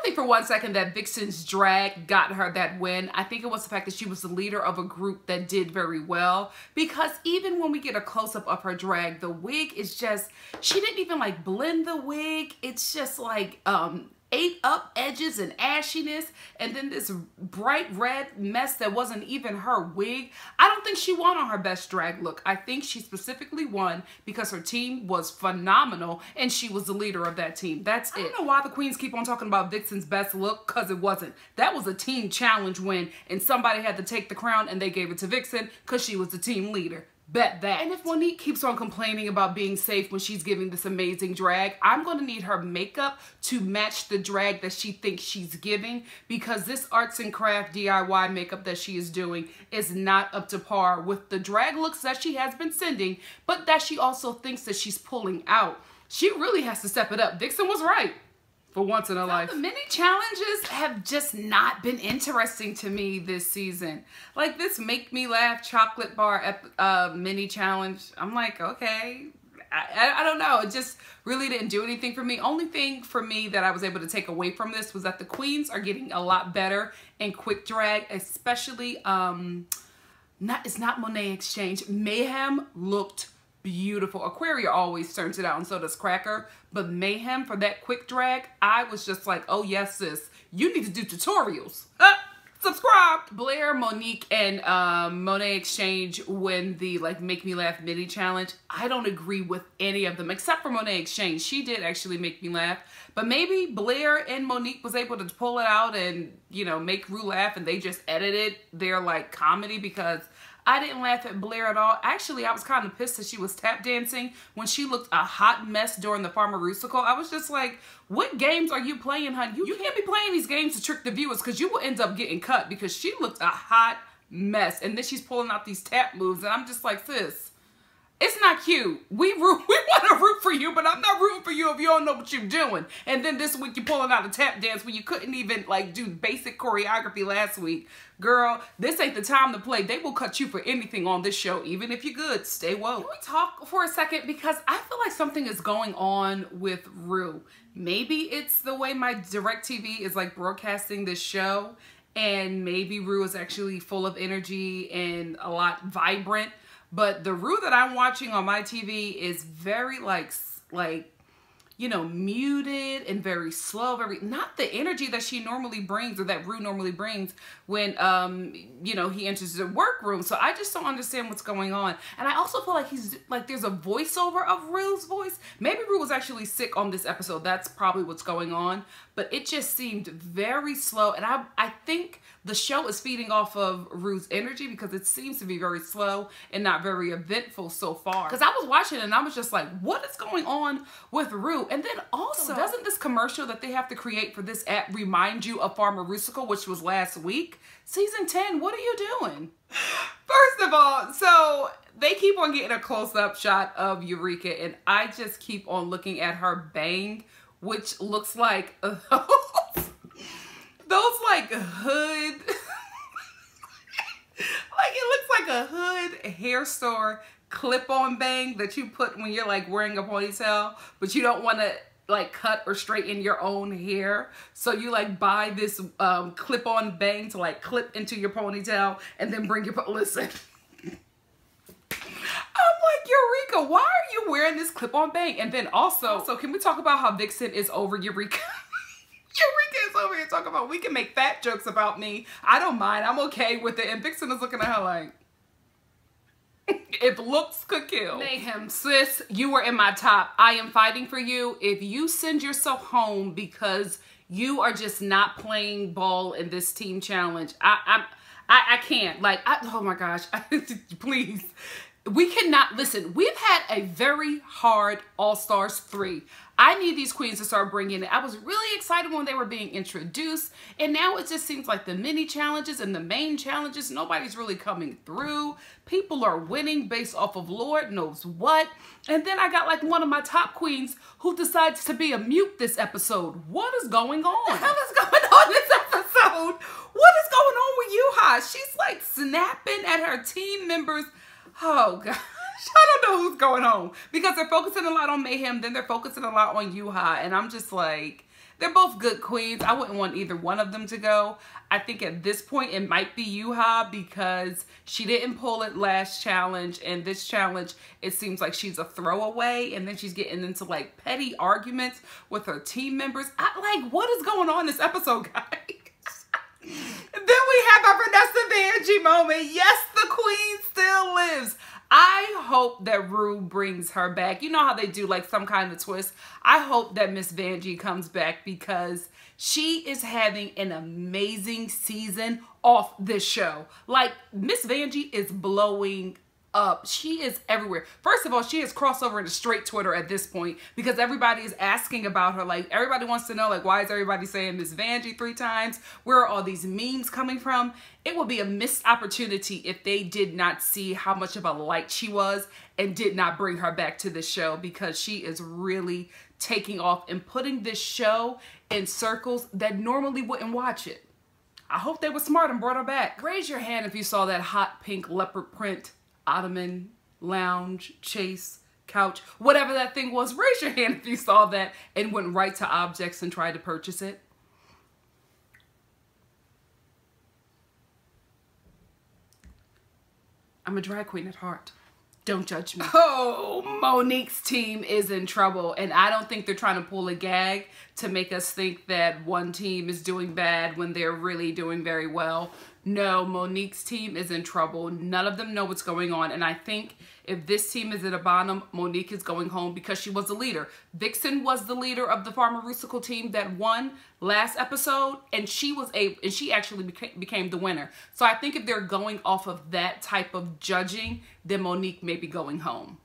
don't think for one second that Vixen's drag got her that win. I think it was the fact that she was the leader of a group that did very well. Because even when we get a close-up of her drag, the wig is just, she didn't even like blend the wig. It's just like ate up edges and ashiness, and then this bright red mess that wasn't even her wig. I don't think she won on her best drag look. I think she specifically won because her team was phenomenal and she was the leader of that team. That's it. I don't know why the queens keep on talking about Vixen's best look, because it wasn't. That was a team challenge win, and somebody had to take the crown and they gave it to Vixen because she was the team leader. Bet that. And if Monique keeps on complaining about being safe when she's giving this amazing drag, I'm going to need her makeup to match the drag that she thinks she's giving, because this arts and craft DIY makeup that she is doing is not up to par with the drag looks that she has been sending, but that she also thinks that she's pulling out. She really has to step it up. Vixen was right. For once in her life. The mini challenges have just not been interesting to me this season. Like this Make Me Laugh chocolate bar mini challenge. I'm like, okay. I don't know. It just really didn't do anything for me. Only thing for me that I was able to take away from this was that the queens are getting a lot better in quick drag, especially, it's not Monet Exchange. Mayhem looked beautiful. Aquaria always turns it out, and so does Cracker. But Mayhem, for that quick drag, I was just like, oh yes, sis, you need to do tutorials. Subscribe. Blair, Monique, and Monet Exchange win the like Make Me Laugh mini challenge. I don't agree with any of them except for Monet Exchange. She did actually make me laugh. But maybe Blair and Monique was able to pull it out and, you know, make Rue laugh, and they just edited their like comedy, because I didn't laugh at Blair at all. Actually, I was kind of pissed that she was tap dancing when she looked a hot mess during the Farmarusical. I was just like, what games are you playing, honey? You can't be playing these games to trick the viewers, because you will end up getting cut, because she looked a hot mess. And then she's pulling out these tap moves, and I'm just like, sis, it's not cute. We want to root for you, but I'm not rooting for you if you don't know what you're doing. And then this week you're pulling out a tap dance when you couldn't even like do basic choreography last week. Girl, this ain't the time to play. They will cut you for anything on this show, even if you're good. Stay woke. Can we talk for a second? Because I feel like something is going on with Rue. Maybe it's the way my DirecTV is like broadcasting this show, and maybe Rue is actually full of energy and a lot vibrant. But the Rue that I'm watching on my TV is very like, you know, muted and very slow, not the energy that she normally brings, or that Rue normally brings when, you know, he enters the workroom. So I just don't understand what's going on. And I also feel like there's a voiceover of Rue's voice. Maybe Rue was actually sick on this episode. That's probably what's going on. But it just seemed very slow. And I think the show is feeding off of Rue's energy, because it seems to be very slow and not very eventful so far. Because I was watching it and I was just like, what is going on with Rue? And then also, doesn't this commercial that they have to create for this app remind you of Farmarusical, which was last week? Season 10, what are you doing? First of all, so they keep on getting a close-up shot of Eureka, and I just keep on looking at her bang, which looks like those like hood, like it looks like a hood hair store clip-on bang that you put when you're like wearing a ponytail, but you don't want to like cut or straighten your own hair. So you like buy this clip-on bang to like clip into your ponytail and then bring your, listen. I'm like, Eureka, why are you wearing this clip-on bang? And then also, so can we talk about how Vixen is over Eureka? Eureka is over here talking about, we can make fat jokes about me. I don't mind. I'm okay with it. And Vixen is looking at her like, if looks could kill. Mayhem, sis, you were in my top. I am fighting for you. If you send yourself home because you are just not playing ball in this team challenge, I can't. Like, oh my gosh, please. We cannot, listen, we've had a very hard All-Stars 3. I need these queens to start bringing it. I was really excited when they were being introduced, and now it just seems like the mini challenges and the main challenges, nobody's really coming through. People are winning based off of Lord knows what. And then I got like one of my top queens who decides to be a mute this episode. What is going on? What the hell is going on this episode? What is going on with Yuha? She's like snapping at her team members. Oh gosh, I don't know who's going on, because they're focusing a lot on Mayhem, then they're focusing a lot on Yuha, and I'm just like, they're both good queens. I wouldn't want either one of them to go. I think at this point it might be Yuha because she didn't pull it last challenge, and this challenge it seems like she's a throwaway, and then she's getting into like petty arguments with her team members. Like, what is going on this episode, guys? Then we have our Vanessa Vanjie moment. Yes, the queen still lives. I hope that Rue brings her back. You know how they do like some kind of twist. I hope that Miss Vanjie comes back because she is having an amazing season off this show. Like, Miss Vanjie is blowing up. She is everywhere. First of all, she has crossover into straight Twitter at this point because everybody is asking about her. Like, everybody wants to know, like, why is everybody saying Miss Vanjie 3 times? Where are all these memes coming from? It would be a missed opportunity if they did not see how much of a light she was and did not bring her back to the show, because she is really taking off and putting this show in circles that normally wouldn't watch it. I hope they were smart and brought her back. Raise your hand if you saw that hot pink leopard print ottoman, lounge, chase, couch, whatever that thing was. Raise your hand if you saw that and went right to objects and tried to purchase it. I'm a drag queen at heart. Don't judge me. Oh, Monique's team is in trouble, and I don't think they're trying to pull a gag to make us think that one team is doing bad when they're really doing very well. No, Monique's team is in trouble. None of them know what's going on, and I think if this team is at a bottom, Monique is going home because she was the leader. Vixen was the leader of the Pharmaceutical team that won last episode, and she actually became the winner. So I think if they're going off of that type of judging, then Monique may be going home.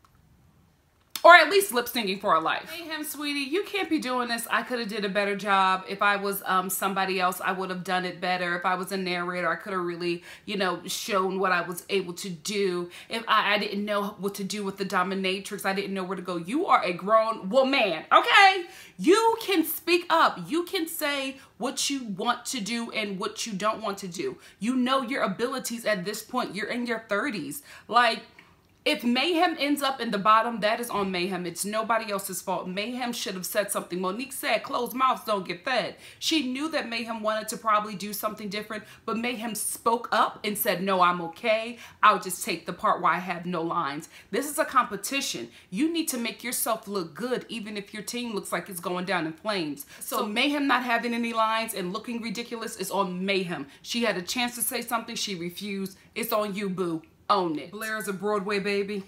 Or at least lip syncing for her life. Mayhem, sweetie, you can't be doing this. I could have did a better job. If I was somebody else, I would have done it better. If I was a narrator, I could have really, you know, shown what I was able to do. If I didn't know what to do with the dominatrix, I didn't know where to go. You are a grown woman, okay? You can speak up. You can say what you want to do and what you don't want to do. You know your abilities at this point. You're in your 30s. Like, if Mayhem ends up in the bottom, that is on Mayhem. It's nobody else's fault. Mayhem should have said something. Monique said, closed mouths don't get fed. She knew that Mayhem wanted to probably do something different, but Mayhem spoke up and said, no, I'm okay. I'll just take the part where I have no lines. This is a competition. You need to make yourself look good, even if your team looks like it's going down in flames. So Mayhem not having any lines and looking ridiculous is on Mayhem. She had a chance to say something. She refused. It's on you, boo. Own it. Blair's a Broadway baby.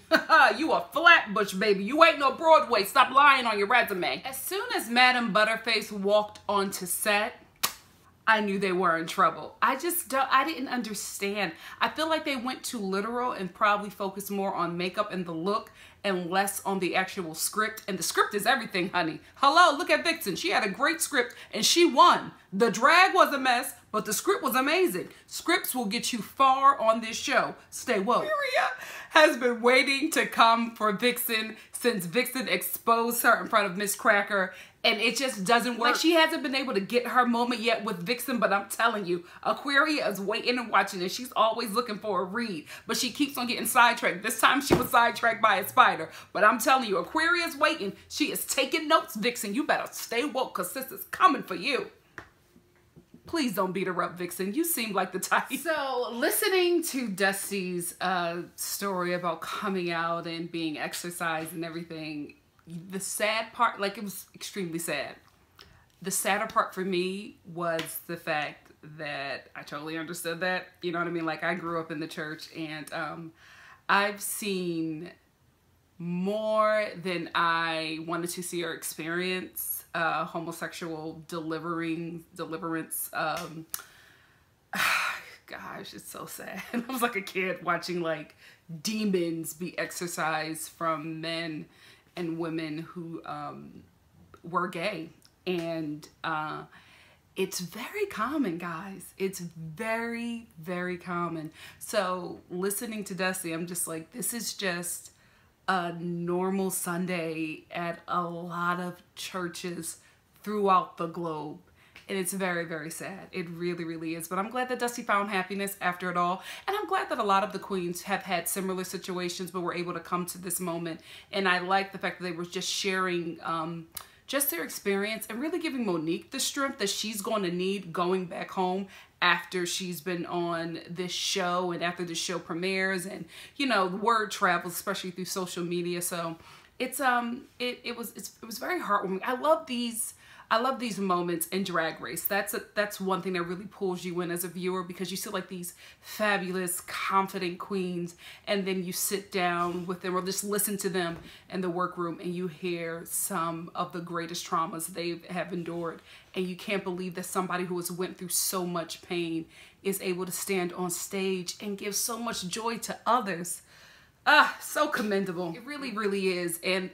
You a Flatbush baby. You ain't no Broadway. Stop lying on your resume. As soon as Madam Butterface walked onto set, I knew they were in trouble. I didn't understand. I feel like they went too literal and probably focused more on makeup and the look and less on the actual script. And the script is everything, honey. Hello, look at Vixen. She had a great script and she won. The drag was a mess, but the script was amazing. Scripts will get you far on this show. Stay woke. Maria has been waiting to come for Vixen since Vixen exposed her in front of Miss Cracker, and it just doesn't work. Like, she hasn't been able to get her moment yet with Vixen, but I'm telling you, Aquaria is waiting and watching, and she's always looking for a read, but she keeps on getting sidetracked. This time she was sidetracked by a spider, but I'm telling you, Aquaria's waiting. She is taking notes, Vixen. You better stay woke, because sis is coming for you. Please don't beat her up, Vixen. You seem like the type. So, listening to Dusty's story about coming out and being exercised and everything, the sad part, like, it was extremely sad. The sadder part for me was the fact that I totally understood that. You know what I mean? Like, I grew up in the church, and I've seen more than I wanted to see or experience. Homosexual deliverance. Gosh, it's so sad. I was like a kid watching like demons be exorcised from men and women who were gay, and it's very common, guys. It's very, very common. So listening to Dusty, I'm just like, this is just a normal Sunday at a lot of churches throughout the globe. And it's very, very sad. It really, really is. But I'm glad that Dusty found happiness after it all. And I'm glad that a lot of the queens have had similar situations but were able to come to this moment. And I like the fact that they were just sharing just their experience and really giving Monique the strength that she's going to need going back home after she's been on this show and after the show premieres, and you know, the word travels, especially through social media. So it was very heartwarming. I love these moments in Drag Race. That's one thing that really pulls you in as a viewer, because you see like these fabulous, confident queens, and then you sit down with them or just listen to them in the workroom, and you hear some of the greatest traumas they have endured, and you can't believe that somebody who has went through so much pain is able to stand on stage and give so much joy to others. So commendable. It really, really is. And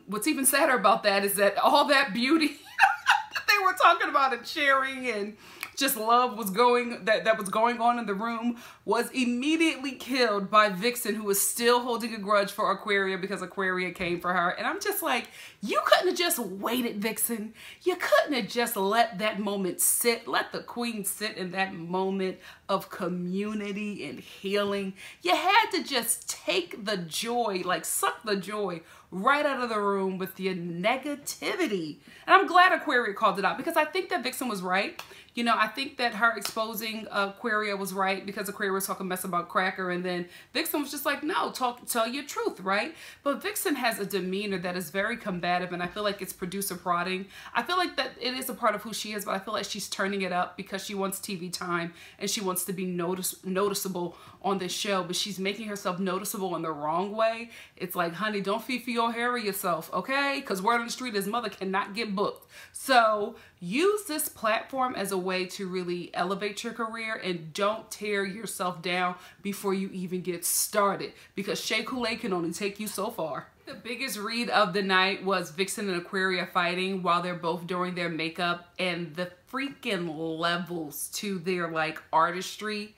what's even sadder about that is that all that beauty that they were talking about and sharing and just love was that was going on in the room was immediately killed by Vixen, who was still holding a grudge for Aquaria because Aquaria came for her. And I'm just like, you couldn't have just waited, Vixen. You couldn't have just let that moment sit. Let the queen sit in that moment of community and healing. You had to just take the joy, like suck the joy right out of the room with your negativity. And I'm glad Aquaria called it out, because I think that Vixen was right. You know, I think that her exposing Aquaria was right, because Aquaria was talking mess about Cracker, and then Vixen was just like, no, tell your truth, right? But Vixen has a demeanor that is very combative, and I feel like it's producer prodding. I feel like that it is a part of who she is, but I feel like she's turning it up because she wants TV time and she wants to be noticeable on this show, but she's making herself noticeable in the wrong way. It's like, honey, don't fifi or harry yourself, okay? Because word on the street is mother cannot get booked. So use this platform as a way to really elevate your career, and don't tear yourself down before you even get started, because Shea Coulee can only take you so far. The biggest read of the night was Vixen and Aquaria fighting while they're both doing their makeup, and the freaking levels to their like artistry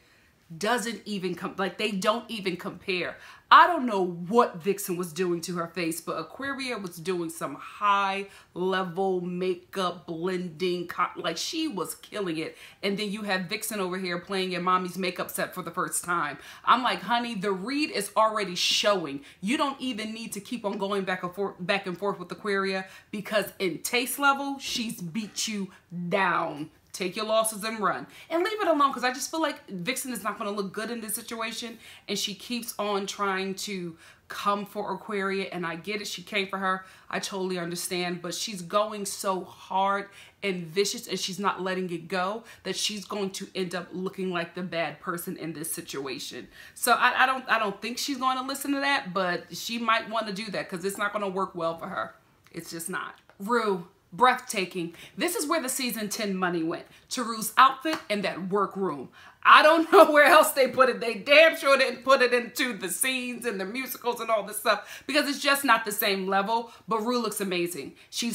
doesn't even they don't even compare. I don't know what Vixen was doing to her face, but Aquaria was doing some high level makeup blending, like she was killing it. And then you have Vixen over here playing your mommy's makeup set for the first time. I'm like, honey, the read is already showing. You don't even need to keep on going back and forth with Aquaria, because in taste level, she's beat you down. Take your losses and run. And leave it alone, because I just feel like Vixen is not going to look good in this situation. And she keeps on trying to come for Aquaria. And I get it. She came for her. I totally understand. But she's going so hard and vicious, and she's not letting it go, that she's going to end up looking like the bad person in this situation. So I don't think she's going to listen to that. But she might want to do that, because it's not going to work well for her. It's just not. Rue. Breathtaking. This is where the season 10 money went. To Rue's outfit and that workroom. I don't know where else they put it. They damn sure didn't put it into the scenes and the musicals and all this stuff, because it's just not the same level. But Rue looks amazing. She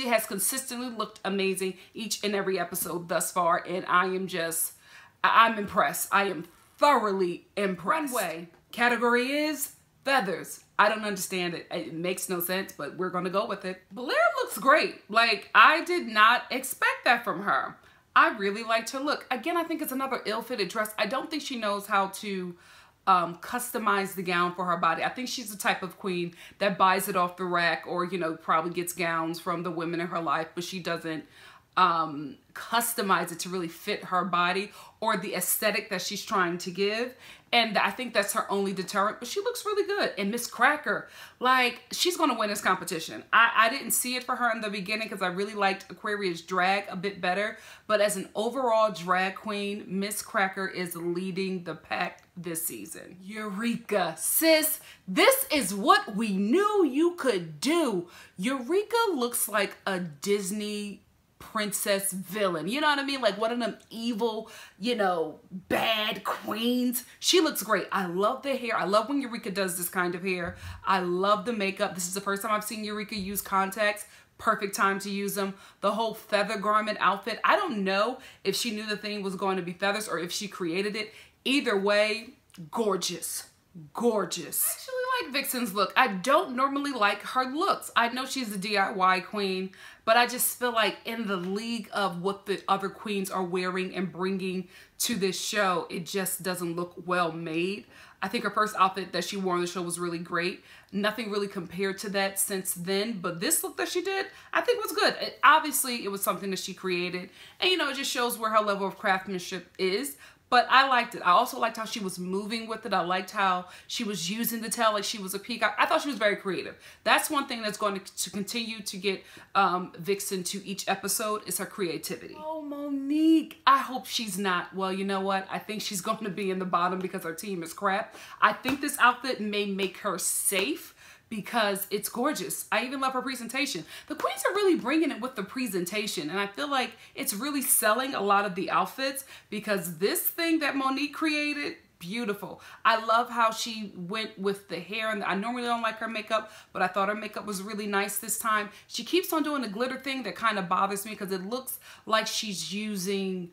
has consistently looked amazing each and every episode thus far, and I'm impressed. I am thoroughly impressed. Runway category is feathers. I don't understand it. It makes no sense, but we're gonna go with it. Blair looks great. Like, I did not expect that from her. I really liked her look. Again, I think it's another ill-fitted dress. I don't think she knows how to customize the gown for her body. I think she's the type of queen that buys it off the rack, or, you know, probably gets gowns from the women in her life, but she doesn't customize it to really fit her body or the aesthetic that she's trying to give. And I think that's her only deterrent, but she looks really good. And Miss Cracker, like, she's going to win this competition. I didn't see it for her in the beginning, because I really liked Aquaria's drag a bit better. But as an overall drag queen, Miss Cracker is leading the pack this season. Eureka, sis, this is what we knew you could do. Eureka looks like a Disney princess villain, you know what I mean? Like one of them evil, you know, bad queens. She looks great. I love the hair. I love when Eureka does this kind of hair. I love the makeup. This is the first time I've seen Eureka use contacts. Perfect time to use them. The whole feather garment outfit. I don't know if she knew the thing was going to be feathers or if she created it. Either way, gorgeous. gorgeous. I actually like Vixen's look. I don't normally like her looks. I know she's a DIY queen, but I just feel like in the league of what the other queens are wearing and bringing to this show, it just doesn't look well made. I think her first outfit that she wore on the show was really great. Nothing really compared to that since then, but this look that she did, I think was good. Obviously, it was something that she created, and you know, it just shows where her level of craftsmanship is. But I liked it. I also liked how she was moving with it. I liked how she was using the tail like she was a peacock. I thought she was very creative. That's one thing that's going to continue to get Vixen to each episode is her creativity. Oh, Monique. I hope she's not. Well, you know what? I think she's going to be in the bottom because her team is crap. I think this outfit may make her safe, because it's gorgeous. I even love her presentation. The queens are really bringing it with the presentation, and I feel like it's really selling a lot of the outfits, because this thing that Monique created, beautiful. I love how she went with the hair, and I normally don't like her makeup, but I thought her makeup was really nice this time. She keeps on doing the glitter thing that kind of bothers me, because it looks like she's using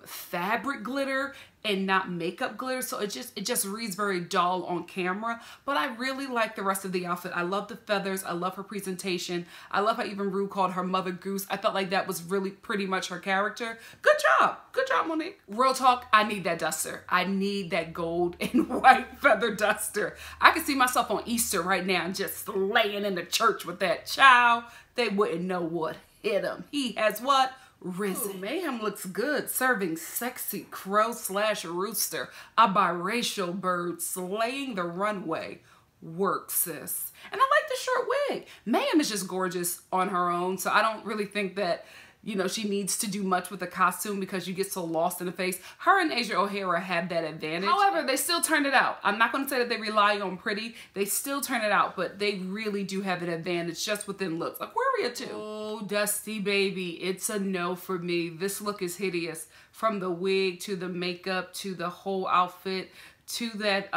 fabric glitter and not makeup glitter, so it just reads very dull on camera. But I really like the rest of the outfit. I love the feathers. I love her presentation. I love how even Rue called her Mother Goose. I felt like that was really pretty much her character. Good job. Good job, Monique. Real talk, I need that duster. I need that gold and white feather duster. I can see myself on Easter right now just laying in the church with that child. They wouldn't know what hit him. He has what? Risen. Ooh, Mayhem looks good, serving sexy crow/rooster, a biracial bird slaying the runway. Work, sis. And I like the short wig. Mayhem is just gorgeous on her own, so I don't really think that, you know, she needs to do much with the costume because you get so lost in the face. Her and Asia O'Hara have that advantage. However, they still turn it out. I'm not going to say that they rely on pretty. They still turn it out, but they really do have an advantage just within looks. Aquaria too. Oh, Dusty baby. It's a no for me. This look is hideous. From the wig to the makeup to the whole outfit to that,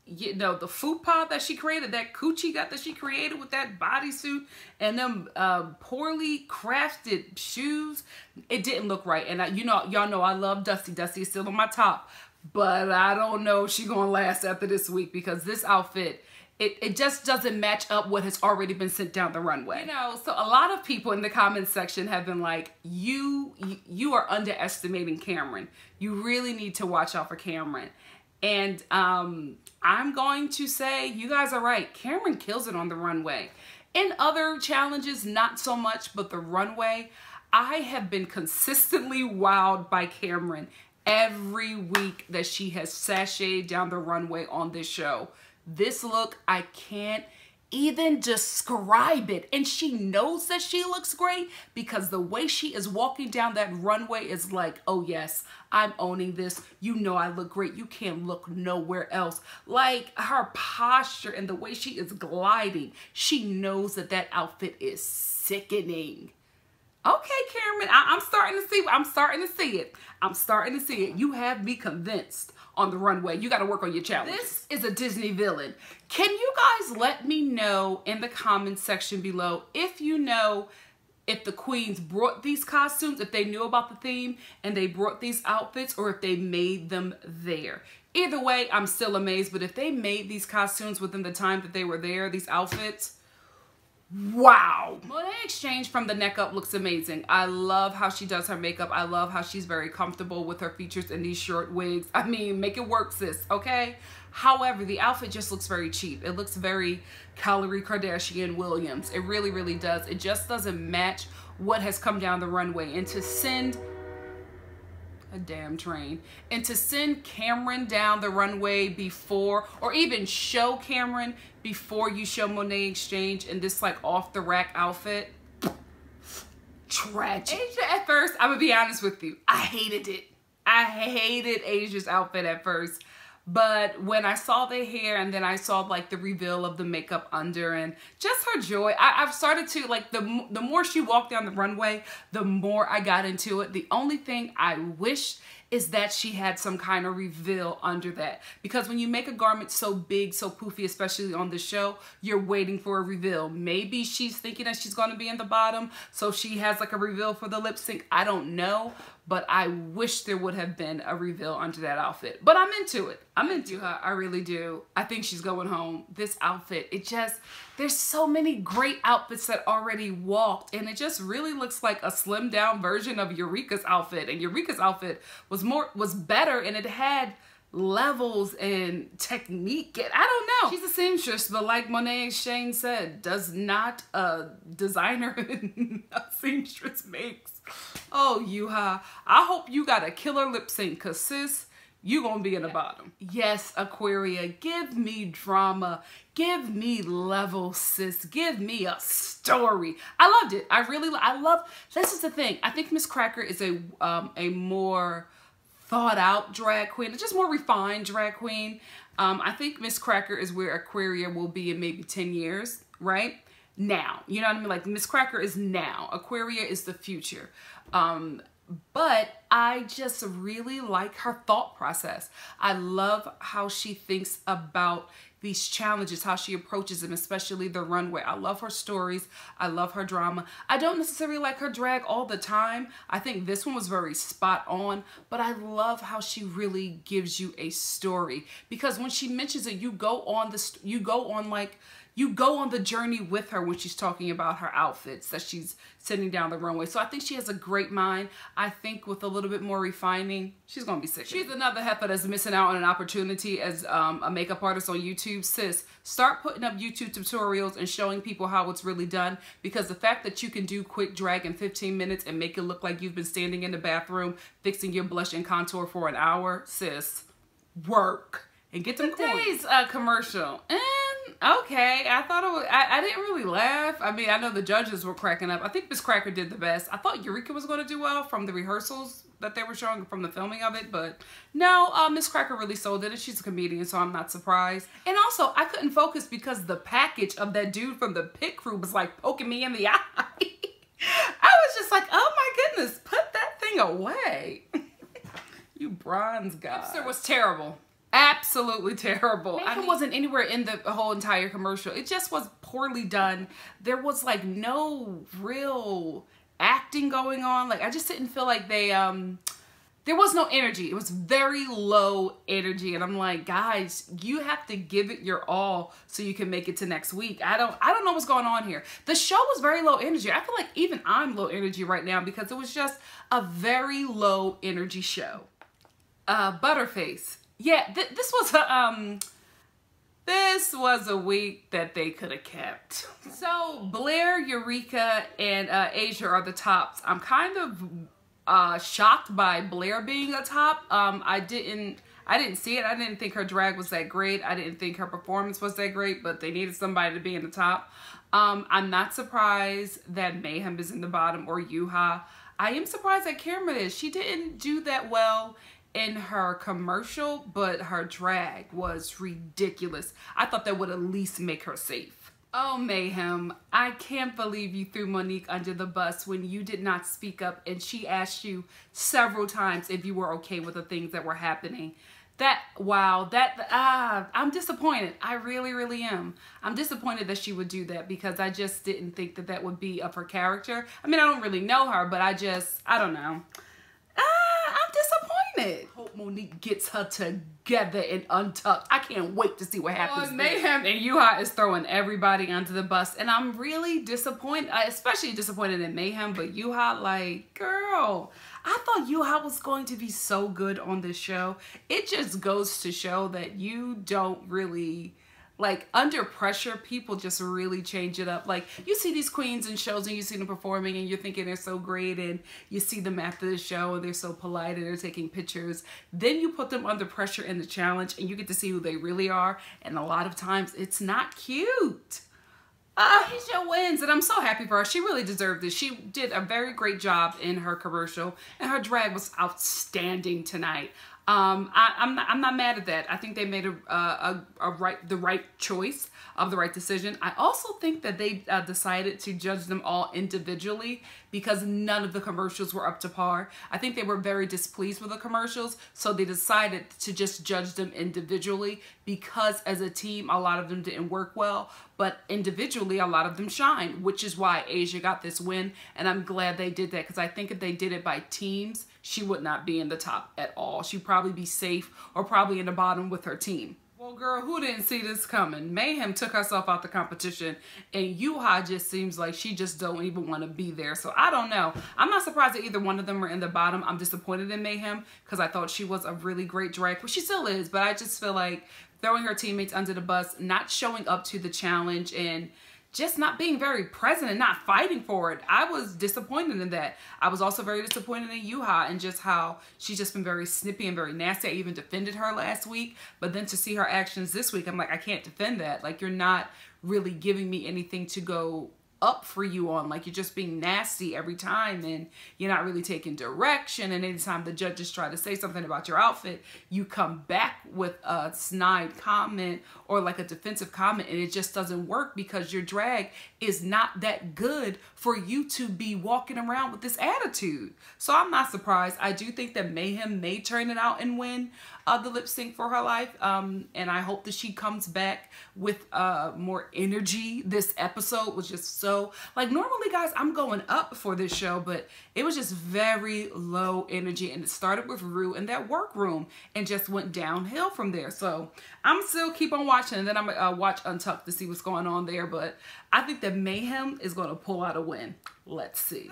you know, the fupa that she created, that coochie gut that she created with that bodysuit and them poorly crafted shoes. It didn't look right. And you know, y'all know I love Dusty. Dusty is still on my top, but I don't know if she's gonna last after this week, because this outfit, it just doesn't match up what has already been sent down the runway. You know, so a lot of people in the comments section have been like, you are underestimating Cameron. You really need to watch out for Cameron. And I'm going to say you guys are right. Cameron kills it on the runway. In other challenges, not so much, but the runway, I have been consistently wowed by Cameron every week that she has sashayed down the runway on this show. This look, I can't even describe it. And she knows that she looks great, because the way she is walking down that runway is like, oh yes, I'm owning this. You know I look great. You can't look nowhere else. Like her posture and the way she is gliding, she knows that that outfit is sickening. Okay, Cameron, I'm starting to see it. I'm starting to see it. You have me convinced on the runway. You got to work on your challenges. This is a Disney villain. Can you guys let me know in the comments section below if you know if the queens brought these costumes, if they knew about the theme and they brought these outfits, or if they made them there. Either way, I'm still amazed, but if they made these costumes within the time that they were there, these outfits, wow. Monet Exchange from the neck up looks amazing. I love how she does her makeup. I love how she's very comfortable with her features in these short wigs. I mean, make it work, sis, okay? However, the outfit just looks very cheap. It looks very Khloe Kardashian Williams. It really, really does. It just doesn't match what has come down the runway. And to send a damn train, and to send Cameron down the runway before, or even show Cameron before you show Monet Exchange in this like off the rack outfit, tragic. Asia, at first, I'm gonna be honest with you, I hated it. I hated Asia's outfit at first. But when I saw the hair and then I saw like the reveal of the makeup under and just her joy, I've started to like, the more she walked down the runway, the more I got into it. The only thing I wish is that she had some kind of reveal under that. Because when you make a garment so big, so poofy, especially on the show, you're waiting for a reveal. Maybe she's thinking that she's going to be in the bottom, so she has like a reveal for the lip sync. I don't know. but I wish there would have been a reveal under that outfit. But I'm into it. I'm into her. I really do. I think she's going home. This outfit, it just, there's so many great outfits that already walked, and it just really looks like a slimmed down version of Eureka's outfit. And Eureka's outfit was better, and it had levels and technique. I don't know. She's a seamstress, but like Monet Shane said, does not a designer a seamstress makes. Oh, Yuha, I hope you got a killer lip sync, cause sis, you gonna be in the bottom. Yes, Aquaria, give me drama, give me level, sis, give me a story. I loved it. I love. This is the thing. I think Miss Cracker is a more thought out drag queen, just more refined drag queen. I think Miss Cracker is where Aquaria will be in maybe 10 years, right? Now, you know what I mean? Like Miss Cracker is now, Aquaria is the future. But I just really like her thought process. I love how she thinks about these challenges, how she approaches them, especially the runway. I love her stories. I love her drama. I don't necessarily like her drag all the time. I think this one was very spot on, but I love how she really gives you a story, because when she mentions it, you go on the journey with her when she's talking about her outfits that she's sending down the runway. So I think she has a great mind. I think with a little bit more refining, she's gonna be sick. She's another heifer that's missing out on an opportunity as a makeup artist on YouTube. Sis, start putting up YouTube tutorials and showing people how it's really done, because the fact that you can do quick drag in 15 minutes and make it look like you've been standing in the bathroom fixing your blush and contour for an hour, sis, work. And get them today's commercial. And okay, I thought it was, I didn't really laugh. I mean, I know the judges were cracking up. I think Miss Cracker did the best. I thought Eureka was going to do well from the rehearsals that they were showing, from the filming of it, but no, Miss Cracker really sold it, and she's a comedian, so I'm not surprised. And also, I couldn't focus because the package of that dude from the pit crew was like poking me in the eye. I was just like, oh my goodness, put that thing away. You bronze guy. Hipster was terrible. Absolutely terrible. It wasn't anywhere in the whole entire commercial. It just was poorly done. There was like no real acting going on. Like I just didn't feel like they there was no energy. It was very low energy, and I'm like, guys, you have to give it your all so you can make it to next week. I don't know what's going on here. The show was very low energy. I feel like even I'm low energy right now because it was just a very low energy show. Butterface. Yeah, this was a week that they could have kept. So Blair, Eureka, and Asia are the tops. I'm kind of shocked by Blair being a top. I didn't see it. I didn't think her drag was that great. I didn't think her performance was that great, but they needed somebody to be in the top. I'm not surprised that Mayhem is in the bottom, or Yuha. I am surprised that Cameron is. She didn't do that well in her commercial, but her drag was ridiculous. I thought that would at least make her safe. Oh, Mayhem, I can't believe you threw Monique under the bus when you did not speak up, and she asked you several times if you were okay with the things that were happening. I'm disappointed. I really, really am. I'm disappointed that she would do that, because I just didn't think that that would be of her character. I mean, I don't really know her, but I don't know. I'm disappointed. Hope Monique gets her together and untucked. I can't wait to see what happens. Mayhem and Yuha is throwing everybody under the bus, and I'm really disappointed, especially disappointed in Mayhem, but Yuha, like, girl, I thought Yuha was going to be so good on this show. It just goes to show that you don't really, like, under pressure, people just really change it up. Like, you see these queens in shows and you see them performing and you're thinking they're so great, and you see them after the show and they're so polite and they're taking pictures. Then you put them under pressure in the challenge and you get to see who they really are. And a lot of times it's not cute. Asia wins, and I'm so happy for her. She really deserved it. She did a very great job in her commercial, and her drag was outstanding tonight. I'm not mad at that. I think they made the right choice of the right decision. I also think that they decided to judge them all individually because none of the commercials were up to par. I think they were very displeased with the commercials, so they decided to just judge them individually because as a team, a lot of them didn't work well, but individually, a lot of them shined, which is why Asia got this win, and I'm glad they did that because I think if they did it by teams, she would not be in the top at all. She'd probably be safe or probably in the bottom with her team. Well, girl, who didn't see this coming? Mayhem took herself out the competition, and Yuha just seems like she just don't even want to be there. So I don't know. I'm not surprised that either one of them are in the bottom. I'm disappointed in Mayhem because I thought she was a really great drag, well, she still is, but I just feel like throwing her teammates under the bus, not showing up to the challenge, and just not being very present and not fighting for it. I was disappointed in that. I was also very disappointed in Yuha and just how she's just been very snippy and very nasty. I even defended her last week, but then to see her actions this week, I'm like, I can't defend that. Like, you're not really giving me anything to go up for you on. Like, you're just being nasty every time and you're not really taking direction, and anytime the judges try to say something about your outfit, you come back with a snide comment or like a defensive comment, and it just doesn't work because your drag is not that good for you to be walking around with this attitude. So I'm not surprised. I do think that Mayhem may turn it out and win the lip sync for her life, and I hope that she comes back with more energy. This episode was just so, like, normally guys, I'm going up for this show, but it was just very low energy, and it started with Ru in that workroom and just went downhill from there. So I'm still keep on watching, and then I'm gonna watch Untucked to see what's going on there, but I think that Mayhem is going to pull out a win. Let's see.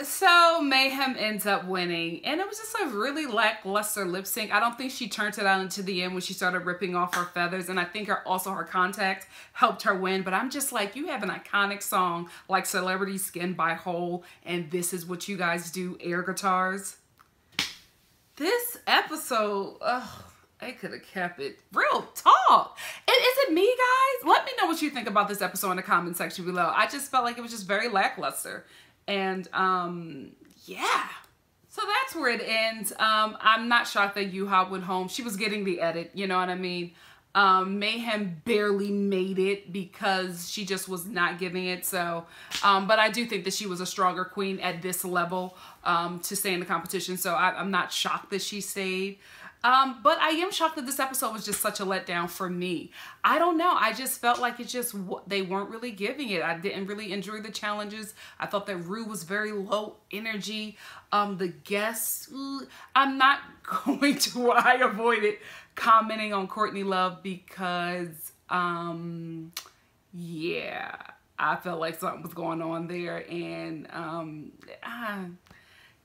So Mayhem ends up winning, and it was just a really lackluster lip sync. I don't think she turned it out into the end when she started ripping off her feathers, and I think also her contacts helped her win, but I'm just like, you have an iconic song like Celebrity Skin by Hole, and this is what you guys do, air guitars. This episode, ugh. I could have kept it. Real talk. And is it me, guys? Let me know what you think about this episode in the comment section below. I just felt like it was just very lackluster. And, yeah. So that's where it ends. I'm not shocked that Yuha went home. She was getting the edit, you know what I mean? Mayhem barely made it because she just was not giving it. So, but I do think that she was a stronger queen at this level to stay in the competition. So I'm not shocked that she stayed. But I am shocked that this episode was just such a letdown for me. I don't know. I just felt like it just, they weren't really giving it. I didn't really enjoy the challenges. I thought that Ru was very low energy. The guests, I'm not going to, I avoided commenting on Courtney Love because, yeah, I felt like something was going on there, and,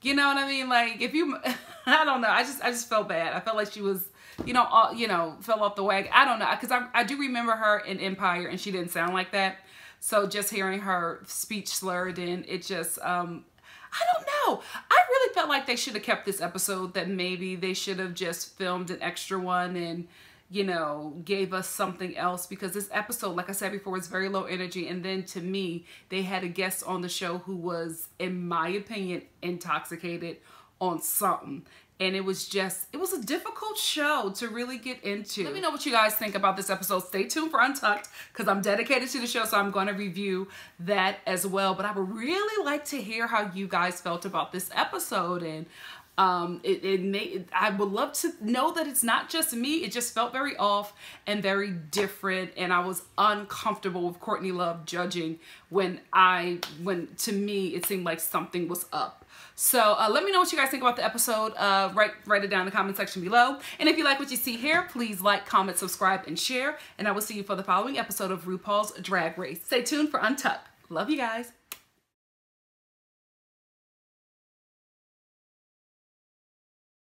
you know what I mean? Like, if you, I don't know. I just felt bad. I felt like she was, fell off the wagon. I don't know. Because I do remember her in Empire, and she didn't sound like that. So just hearing her speech slurred in, it just, I don't know. I really felt like they should have kept this episode, that maybe they should have just filmed an extra one and, gave us something else, because this episode, like I said before, was very low energy. And then to me, they had a guest on the show who was, in my opinion, intoxicated on something. And it was a difficult show to really get into. Let me know what you guys think about this episode. Stay tuned for Untucked, because I'm dedicated to the show, so I'm going to review that as well. But I would really like to hear how you guys felt about this episode, and I would love to know that it's not just me. It just felt very off and very different, and I was uncomfortable with Courtney Love judging when to me it seemed like something was up. So let me know what you guys think about the episode. Write it down in the comment section below. And if you like what you see here, please like, comment, subscribe, and share. And I will see you for the following episode of RuPaul's Drag Race. Stay tuned for Untucked. Love you guys.